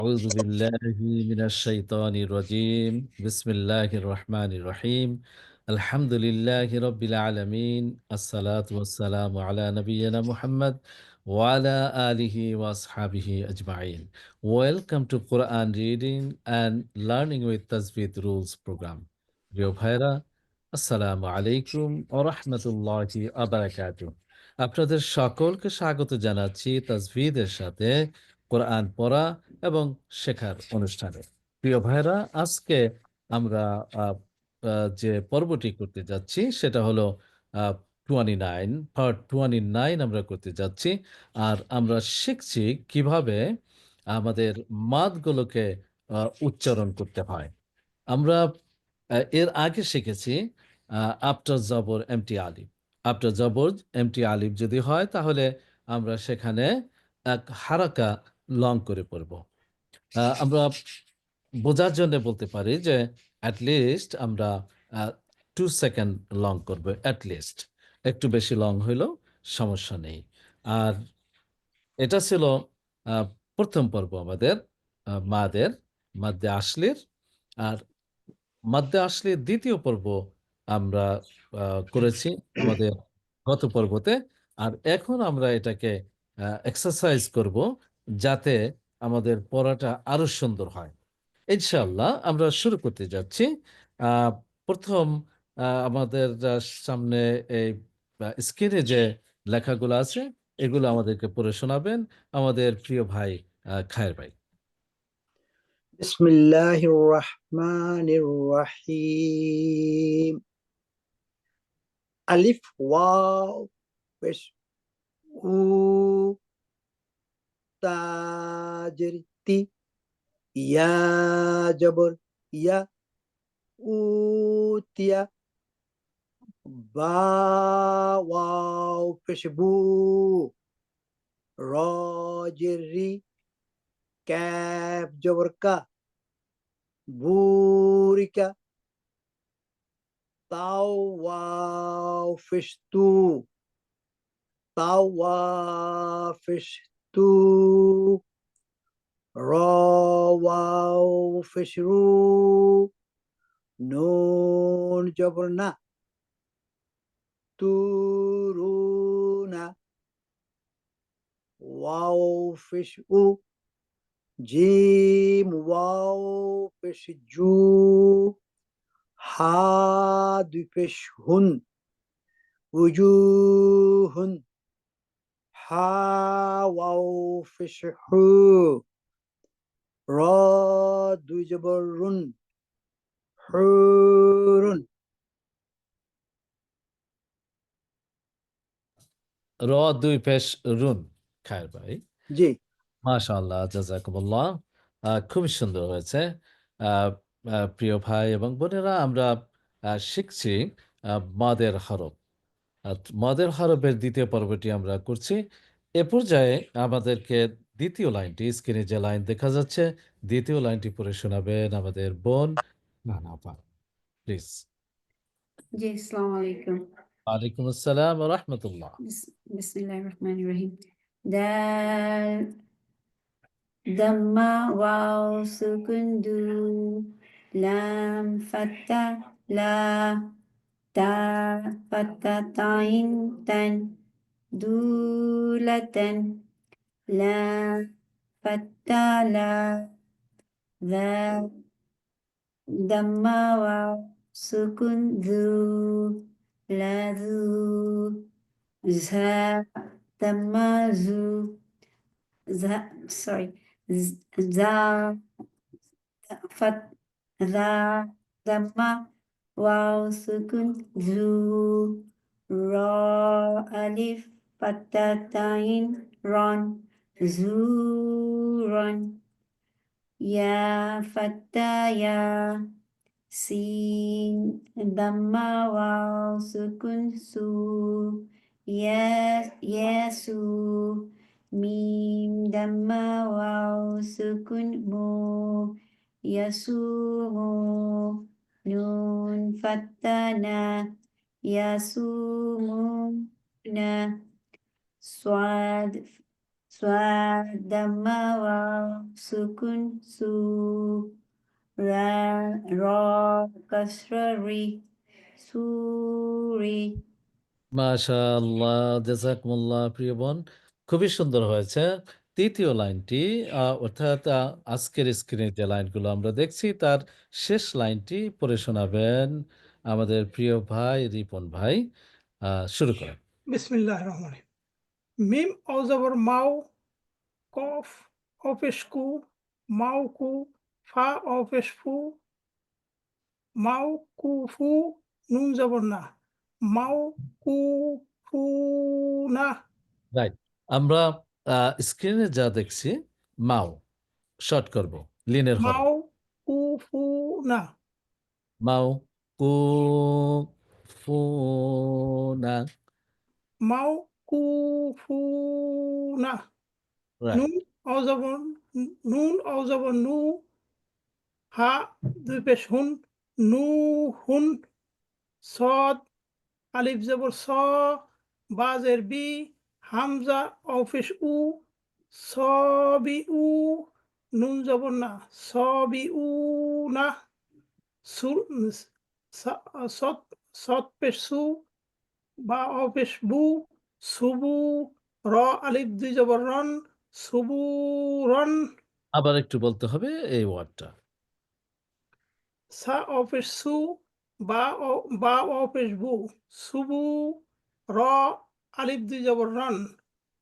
أعوذ بالله من الشيطان الرجيم بسم الله الرحمن الرحيم الحمد لله رب العالمين الصلاة والسلام على نبينا Muhammad وعلى آله وأصحابه أجمعين. Welcome to Quran Reading and Learning with Tajweed Rules program. প্রিয় ভাইরা, আসসালামু আলাইকুম ওয়া রাহমাতুল্লাহি ওয়া বারাকাতুহু। আপনাদের সকলকে স্বাগত জানাচ্ছি তাজভিদের সাথে কোরআন পড়া এবং শেখার অনুষ্ঠানে। প্রিয় ভাইরা, আজকে আমরা আহ, যে পর্বটি করতে যাচ্ছি সেটা হলো 29 পার্ট 29 আমরা করতে যাচ্ছি। আর আমরা শিখছি কিভাবে আমাদের মাদগুলোকে উচ্চারণ করতে হয়। আমরা এর আগে শিখেছি আফটার জবর এমটি আলিফ। আফটার জবর এমটি আলিফ যদি হয় তাহলে আমরা সেখানে এক হারাকা লং করে পড়ব। আমরা বোঝার জন্য বলতে পারি যে অ্যাটলিস্ট আমরা 2 সেকেন্ড লং করব, অ্যাটলিস্ট। একটু বেশি লং হইলেও সমস্যা নেই। আর এটা ছিল আহ, প্রথম পর্ব আমাদের মাদের মাদ্দে আসলির। আর মাদ্দে আসলির দ্বিতীয় পর্ব আমরা করেছি আমাদের গত পর্বতে। আর এখন আমরা এটাকে এক্সারসাইজ করব যাতে আমাদের পড়াটা আরো সুন্দর হয়। ইনশাআল্লাহ আমরা শুরু করতে যাচ্ছি। আহ, প্রথম আমাদের সামনে এই স্ক্রিনে যে লেখাগুলো আছে এগুলো আমাদেরকে পড়ে শোনাবেন আমাদের প্রিয় ভাই খায়ের ভাই। বিসমিল্লাহির রহমানির রহিম। আলিফ ওয়াও পেশ উ তা জের তি, ইয়া জবর ইয়া, উতিয়া, বা ওয়াও পেশ বু, র জের রি, ক্যাফ জবর কা, বুরিকা, তাও ওয়াও পেশ তু, طوافشتو، روافشرو، نون جبرنا، تورونا، واوفشو، جيم واوفشجو، حادفشهن، وجوهن، حاوفشحو، را দুই জবর রুন, হুরুন। র দুই পেশ রুন। খায়ের ভাই, জি, মাশাআল্লাহ, জাযাকুমুল্লাহ। খুবই সুন্দর হয়েছে। আহ, প্রিয় ভাই এবং বোনেরা, আমরা শিখছি মাদের হরফ। মদের হরফের দ্বিতীয় পর্বটি আমরা করছি। এ পর্যায়ে আমাদেরকে দ্বিতীয় লাইনটি, স্ক্রিনে যে লাইন দেখা যাচ্ছে, দ্বিতীয় লাইনটি পড়ে শোনাবেন আমাদের বোন নানা আপা, প্লিজ। জি, আসসালামু আলাইকুম। ওয়ালাইকুম আসসালাম ওয়া রাহমাতুল্লাহ। বিসমিল্লাহির রহমানির রহিম। দাল দাম্মা ওয়াও সুকুন দু, লাম ফাতা লা, তা ফাতা তাইন তান, দুলাতান, লাম ফাতা লা, যা দাম্মা ওয়াও সুকুন দু, লা দু, ঝা দাম্মা জু, sorry, za fat za damma waw sukun zu, ra alif fatatain ron, zuron, ya fataya, sin damma waw sukun su, yesu, mim damma waw sukun mu, yasumu, nun fatana, yasumuna, swad Swadama waw sukun su. Ra kasra ri. Suri. মাশাআল্লাহ, জাযাকুমুল্লাহ। প্রিয় বোন, খুবই সুন্দর হয়েছে। তৃতীয় লাইনটি অর্থাৎ আজকের স্ক্রিনে যে লাইনগুলো আমরা দেখছি তার শেষ লাইনটি পড়ে শোনাবেন আমাদের প্রিয় ভাই রিপন ভাই। শুরু করেন। বিসমিল্লাহ রহমান মিম অজবর মাও কফ অপেশ কু মাও কু ফা অপেশ ফু মাও কু ফু নুন জবর না মাও কু ফু না রাইট। আমরা স্ক্রিনে যা দেখছি মাও শর্ট করব লিনের হরফ। মাও কু ফু না মাও কু ফু না। মাও কু ফু না রাইট। নুন অজবর নুন অজবর নু হা দুই পেশ হুন নু হুন সদ আলিফ জবর স বাজের বি হামজা অফিস উ সবি উ নুন জবর না সবি উ না সুর সৎ সৎ পেশ সু বা অফিস বু সুবু র আলিফ দুই জবর রন সুবু রন আবার একটু বলতে হবে এই ওয়ার্ডটা। সা অফিস সু বা অফিস বু সুবু র আলিফ দুই জবর রন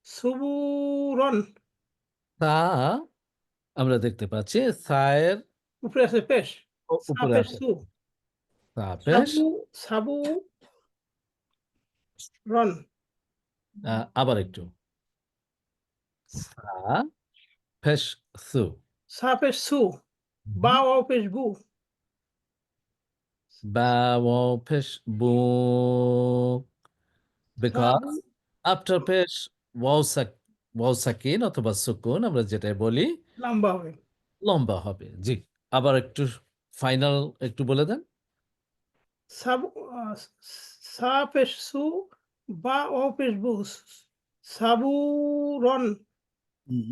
সুবু রন তা আমরা দেখতে পাচ্ছি সায়ের উপরে আছে পেশ সা উপরে পেশ আছে সু তা পেশ। সাবু সাবু রন আবার একটু সা পেশ সু। সা পেশ সু বা অফিস বু বা ও পেশ বু। সাবু বিকজ আফটার পেশ ওয়াও সাকিন অথবা সুকুন আমরা যেটাই বলি লম্বা হবে লম্বা হবে। জি, আবার একটু ফাইনাল একটু বলে দেন। সাবু সা পেশ সু বা অফিস বু সাবু রন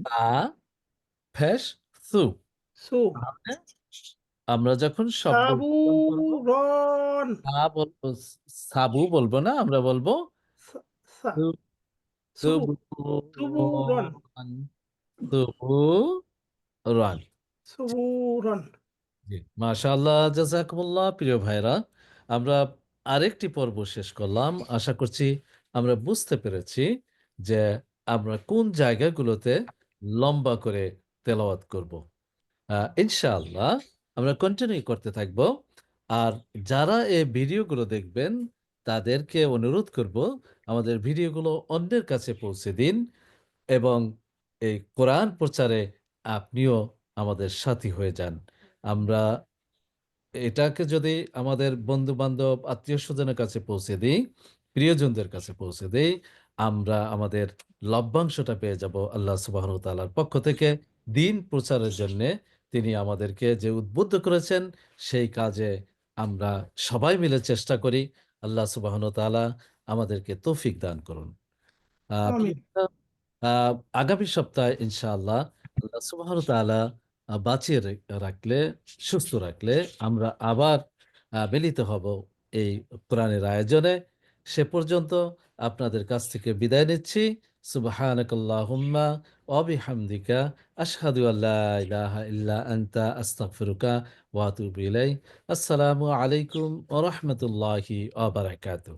তা পেশ সু। সু তাহলে আমরা যখন শব্দ সাবু উচ্চারণ করব রন তা বলবো, সাবু বলবো না, আমরা বলবো সা সু সু সুবু রন সুবুরান। সুবুরান। সুবু রন জি, মাশাআল্লাহ, জাযাকুমুল্লাহ। প্রিয় ভাইরা, আমরা আরেকটি পর্ব শেষ করলাম। আশা করছি আমরা বুঝতে পেরেছি যে আমরা কোন জায়গাগুলোতে লম্বা করে তেলাওয়াত করব। ইনশাআল্লাহ আমরা কন্টিনিউ করতে থাকব। আর যারা এই ভিডিওগুলো দেখবেন তাদেরকে অনুরোধ করব আমাদের ভিডিওগুলো অন্যের কাছে পৌঁছে দিন এবং এই কোরআন প্রচারে আপনিও আমাদের সাথী হয়ে যান। আমরা এটাকে যদি আমাদের বন্ধু-বান্ধব, আত্মীয়স্বজনের কাছে পৌঁছে দেই, প্রিয়জনদের কাছে পৌঁছে দেই, আমরা আমাদের লভ্যাংশটা পেয়ে যাব আল্লাহ সুবহানাহু ওয়া তাআলার পক্ষ থেকে। দ্বীন প্রচারের জন্যে তিনি আমাদেরকে যে উদ্বুদ্ধ করেছেন, সেই কাজে আমরা সবাই মিলে চেষ্টা করি। আল্লাহ সুবহানাহু ওয়া তাআলা আমাদেরকে তৌফিক দান করুন। আমিন প্রিয় আ আগামী সপ্তাহে ইনশাআল্লাহ আল্লাহ সুবহানাহু ওয়া তাআলা বাঁচিয়ে রাখলে, সুস্থ রাখলে আমরা আবার মিলিত হব এই কোরআনের আয়োজনে। সে পর্যন্ত আপনাদের কাছ থেকে বিদায় নিচ্ছি। সুবহানাকাল্লাহুম্মা ওয়া বিহামদিকা আশহাদু আল্লা ইলাহা ইল্লা আনতা আস্তাগফিরুকা ওয়া আতুবু ইলাইক। আসসালামু আলাইকুম ওয়া রাহমাতুল্লাহি ওয়া বারাকাতুহু।